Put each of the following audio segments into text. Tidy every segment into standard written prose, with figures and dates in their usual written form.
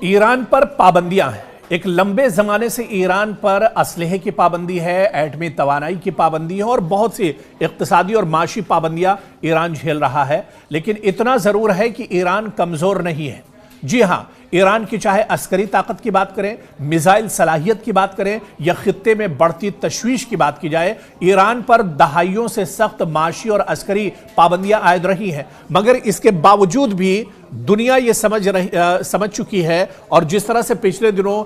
Iran पर पाबंदियां हैं। एक लंबे जमाने से ईरान पर असलहे की पाबंदी है, एटमी तवानाई की पाबंदी है और बहुत सी इक्तिसादी और माशी पाबंदियां ईरान झेल रहा है। लेकिन इतना जरूर है कि ईरान कमजोर नहीं है। जी हां, ईरान की चाहे अस्करी ताकत की बात करें, मिसाइल सलाहियत की बात करें या खित्ते में बढ़ती तशवीश की बात की जाए, ईरान पर दहाइयों से सख्त माशी और अस्करी पाबंदियां आयद रही हैं। मगर इसके बावजूद भी दुनिया ये समझ चुकी है। और जिस तरह से पिछले दिनों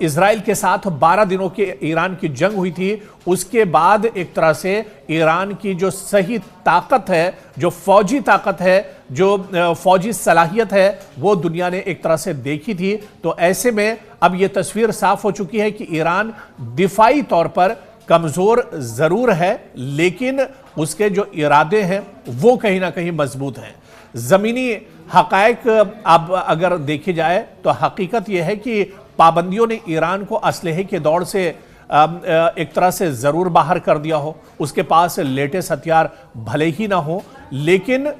इजराइल के साथ 12 दिनों की ईरान की जंग हुई थी, उसके बाद एक तरह से ईरान की जो सही ताकत है, जो फौजी ताकत है, जो फौजी सलाहियत है, वो दुनिया ने एक तरह से देखी थी। तो ऐसे में अब यह तस्वीर साफ हो चुकी है कि ईरान दिफाई तौर पर कमजोर जरूर है, लेकिन उसके जो इरादे हैं वो कहीं ना कहीं मजबूत हैं। जमीनी हकायक अब अगर देखी जाए तो हकीकत यह है कि पाबंदियों ने ईरान को असलहे के दौर से एक तरह से जरूर बाहर कर दिया हो। उसके पास लेटेस्ट हथियार भले ही ना हो, लेकिन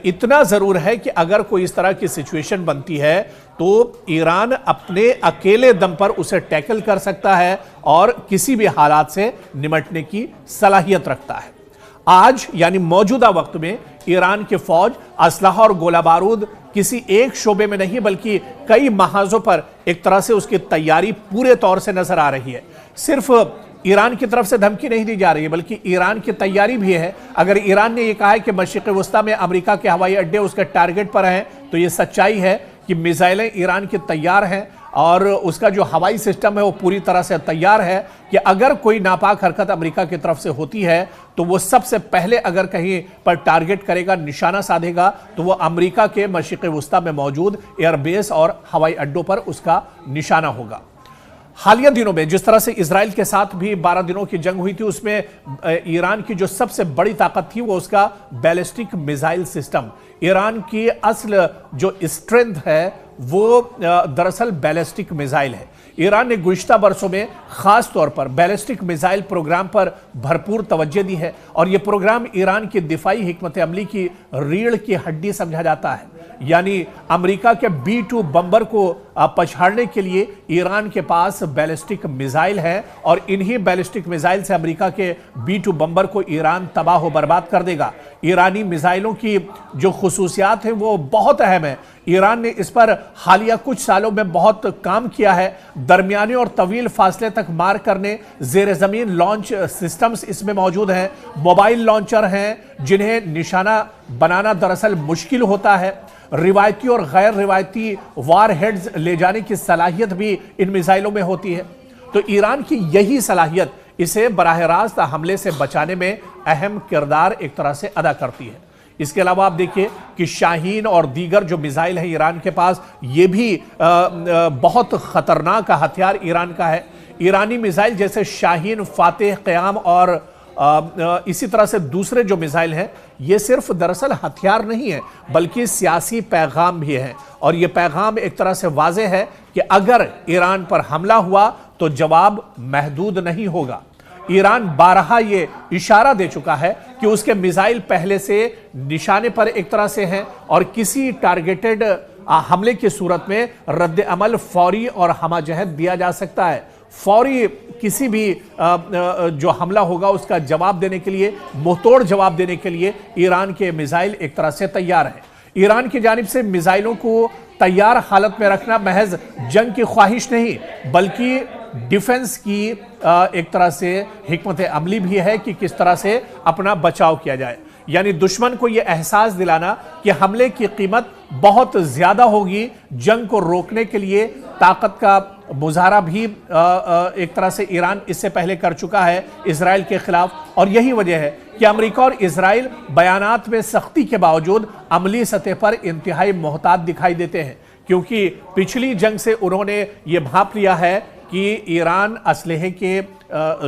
इतना जरूर है कि अगर कोई इस तरह की सिचुएशन बनती है तो ईरान अपने अकेले दम पर उसे टैकल कर सकता है और किसी भी हालात से निपटने की सलाहियत रखता है। आज यानी मौजूदा वक्त में ईरान की फौज असलहा और गोला बारूद किसी एक शोबे में नहीं बल्कि कई महाजों पर एक तरह से उसकी तैयारी पूरे तौर से नजर आ रही है। सिर्फ ईरान की तरफ से धमकी नहीं दी जा रही है, बल्कि ईरान की तैयारी भी है। अगर ईरान ने यह कहा है कि मशरिक़ वस्ता में अमेरिका के हवाई अड्डे उसके टारगेट पर हैं, तो यह सच्चाई है कि मिसाइलें ईरान की तैयार हैं और उसका जो हवाई सिस्टम है वो पूरी तरह से तैयार है कि अगर कोई नापाक हरकत अमेरिका की तरफ से होती है तो वो सबसे पहले अगर कहीं पर टारगेट करेगा, निशाना साधेगा, तो वो अमेरिका के मशरिक़ वस्ता में मौजूद एयरबेस और हवाई अड्डों पर उसका निशाना होगा। हालिया दिनों में जिस तरह से इजराइल के साथ भी 12 दिनों की जंग हुई थी, उसमें ईरान की जो सबसे बड़ी ताकत थी वो उसका बैलिस्टिक मिसाइल सिस्टम। ईरान की असल जो स्ट्रेंथ है वो दरअसल बैलिस्टिक मिसाइल है। ईरान ने गुज़िश्ता बरसों में खास तौर पर बैलिस्टिक मिसाइल प्रोग्राम पर भरपूर तवज्जो दी है और यह प्रोग्राम ईरान की दिफाई हिकमत अमली की रीढ़ की हड्डी समझा जाता है। यानी अमेरिका के B-2 बम्बर को पछाड़ने के लिए ईरान के पास बैलिस्टिक मिसाइल है और इन्हीं बैलिस्टिक मिसाइल से अमेरिका के B-2 बम्बर को ईरान तबाह व बर्बाद कर देगा। ईरानी मिसाइलों की जो खुसूसियात हैं वो बहुत अहम है। ईरान ने इस पर हालिया कुछ सालों में बहुत काम किया है। दरमियाने और तवील फासले तक मार करने जेर जमीन लॉन्च सिस्टम्स इसमें मौजूद हैं। मोबाइल लॉन्चर हैं जिन्हें निशाना बनाना दरअसल मुश्किल होता है। रिवायती और गैर रिवायती वार हेड्स ले जाने की सलाहियत भी इन मिसाइलों में होती है। तो ईरान की यही सलाहियत इसे बराह रास्त हमले से बचाने में अहम किरदार एक तरह से अदा करती है। इसके अलावा आप देखिए कि शाहीन और दीगर जो मिसाइल है ईरान के पास, ये भी बहुत खतरनाक हथियार ईरान का है। ईरानी मिसाइल जैसे शाहीन, फातेह, क़याम और इसी तरह से दूसरे जो मिसाइल हैं, ये सिर्फ दरअसल हथियार नहीं है बल्कि सियासी पैगाम भी है। और ये पैगाम एक तरह से वाज़ेह है कि अगर ईरान पर हमला हुआ तो जवाब महदूद नहीं होगा। ईरान बारहा ये इशारा दे चुका है कि उसके मिसाइल पहले से निशाने पर एक तरह से हैं और किसी टारगेटेड हमले की सूरत में रद्द अमल फौरी और हमाजहत दिया जा सकता है। फौरी किसी भी जो हमला होगा उसका जवाब देने के लिए, मुंहतोड़ जवाब देने के लिए ईरान के मिसाइल एक तरह से तैयार है। ईरान की जानिब से मिसाइलों को तैयार हालत में रखना महज जंग की ख्वाहिश नहीं बल्कि डिफेंस की एक तरह से हिकमत अमली भी है कि किस तरह से अपना बचाव किया जाए। यानी दुश्मन को यह एहसास दिलाना कि हमले की कीमत बहुत ज्यादा होगी। जंग को रोकने के लिए ताकत का मुजाहरा भी एक तरह से ईरान इससे पहले कर चुका है इजराइल के खिलाफ। और यही वजह है कि अमेरिका और इजराइल बयानात में सख्ती के बावजूद अमली सतह पर इंतहाई मोहतात दिखाई देते हैं, क्योंकि पिछली जंग से उन्होंने ये भांप लिया है कि ईरान असलहे के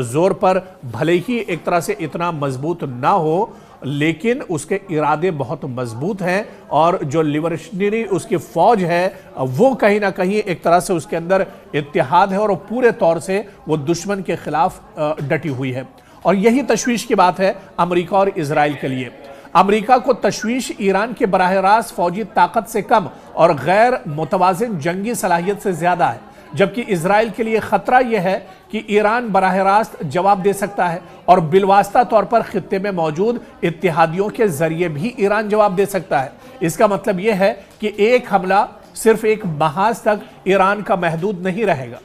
जोर पर भले ही एक तरह से इतना मजबूत ना हो, लेकिन उसके इरादे बहुत मजबूत हैं और जो लिबरेशनरी उसकी फौज है वो कहीं ना कहीं एक तरह से उसके अंदर इत्तेहाद है और पूरे तौर से वो दुश्मन के खिलाफ डटी हुई है। और यही तशवीश की बात है अमेरिका और इजराइल के लिए। अमेरिका को तशवीश ईरान के बराह रास्त फौजी ताकत से कम और गैर मुतवाज़िन जंगी सलाहियत से ज़्यादा है, जबकि इजराइल के लिए खतरा यह है कि ईरान बराह रास्त जवाब दे सकता है और बिलवास्ता तौर पर खित्ते में मौजूद इत्तेहादियों के जरिए भी ईरान जवाब दे सकता है। इसका मतलब यह है कि एक हमला सिर्फ एक महाज तक ईरान का महदूद नहीं रहेगा।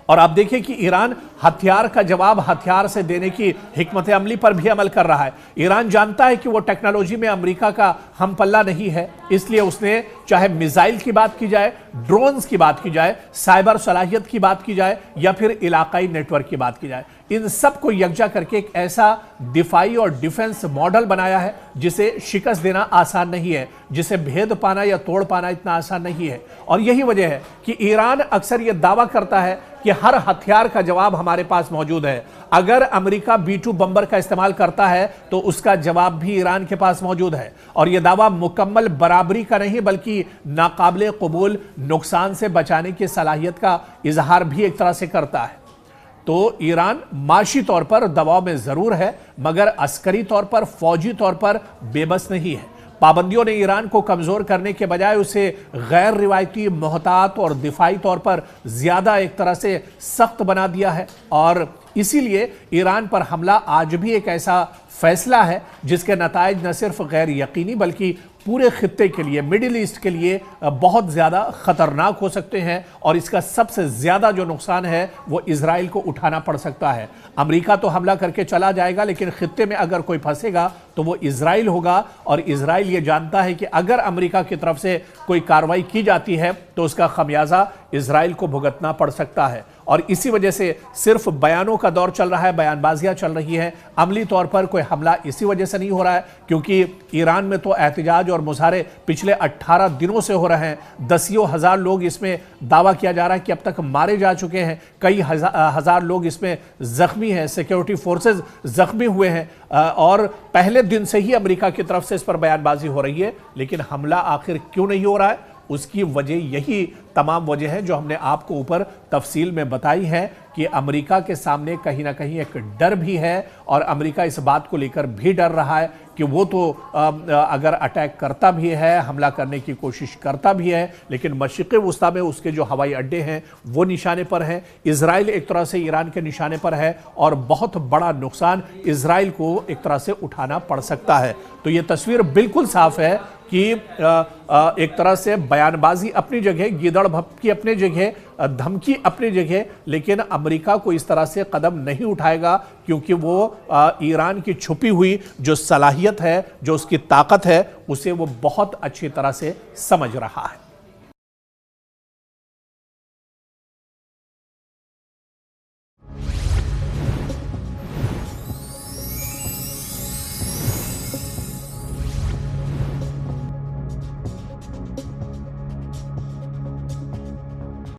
और आप देखिए कि ईरान हथियार का जवाब हथियार से देने की हिकमत अमली पर भी अमल कर रहा है। ईरान जानता है कि वो टेक्नोलॉजी में अमेरिका का हम पल्ला नहीं है, इसलिए उसने चाहे मिसाइल की बात की जाए, ड्रोन्स की बात की जाए, साइबर सलाहियत की बात की जाए या फिर इलाकाई नेटवर्क की बात की जाए, इन सब को यकजा करके एक ऐसा दिफाई और डिफेंस मॉडल बनाया है जिसे शिकस्त देना आसान नहीं है, जिसे भेद पाना या तोड़ पाना इतना आसान नहीं है। और यही वजह है कि ईरान अक्सर यह दावा करता है कि हर हथियार का जवाब हमारे पास मौजूद है। अगर अमेरिका B-2 बम्बर का इस्तेमाल करता है तो उसका जवाब भी ईरान के पास मौजूद है। और यह दावा मुकम्मल बराबरी का नहीं बल्कि नाकाबिले कबूल नुकसान से बचाने की सलाहियत का इजहार भी एक तरह से करता है। तो ईरान माशी तौर पर दबाव में जरूर है, मगर अस्करी तौर पर, फौजी तौर पर बेबस नहीं है। पाबंदियों ने ईरान को कमजोर करने के बजाय उसे गैर रिवायती, मोहतात और दिफाई तौर पर ज्यादा एक तरह से सख्त बना दिया है। और इसीलिए ईरान पर हमला आज भी एक ऐसा फैसला है जिसके नताइज न सिर्फ गैर यकीनी बल्कि पूरे खित्ते के लिए, मिडिल ईस्ट के लिए बहुत ज़्यादा खतरनाक हो सकते हैं। और इसका सबसे ज़्यादा जो नुकसान है वो इजराइल को उठाना पड़ सकता है। अमेरिका तो हमला करके चला जाएगा, लेकिन खित्ते में अगर कोई फंसेगा तो वो इजराइल होगा। और इजराइल ये जानता है कि अगर अमेरिका की तरफ से कोई कार्रवाई की जाती है तो उसका खमियाजा इजराइल को भुगतना पड़ सकता है। और इसी वजह से सिर्फ बयानों का दौर चल रहा है, बयानबाजियां चल रही हैं, अमली तौर पर कोई हमला इसी वजह से नहीं हो रहा है क्योंकि ईरान में तो एहतजाज और मुजाहरे पिछले 18 दिनों से हो रहे हैं। दसियों हजार लोग इसमें दावा किया जा रहा है कि अब तक मारे जा चुके हैं, कई हजार लोग इसमें जख्मी हैं, सिक्योरिटी फोर्सेज जख्मी हुए हैं। और पहले दिन से ही अमेरिका की तरफ से इस पर बयानबाजी हो रही है, लेकिन हमला आखिर क्यों नहीं हो रहा है? उसकी वजह यही तमाम वजह है जो हमने आपको ऊपर तफसील में बताई है कि अमेरिका के सामने कहीं ना कहीं एक डर भी है और अमेरिका इस बात को लेकर भी डर रहा है कि वो तो अगर अटैक करता भी है, हमला करने की कोशिश करता भी है, लेकिन मशरिक़ वुस्ता में उसके जो हवाई अड्डे हैं वो निशाने पर हैं। इजराइल एक तरह से ईरान के निशाने पर है और बहुत बड़ा नुकसान इजराइल को एक तरह से उठाना पड़ सकता है। तो ये तस्वीर बिल्कुल साफ है कि एक तरह से बयानबाजी अपनी जगह, गीदड़ भपकी अपनी जगह, धमकी अपनी जगह, लेकिन अमेरिका को इस तरह से कदम नहीं उठाएगा क्योंकि वो ईरान की छुपी हुई जो सलाहियत है, जो उसकी ताकत है, उसे वो बहुत अच्छी तरह से समझ रहा है।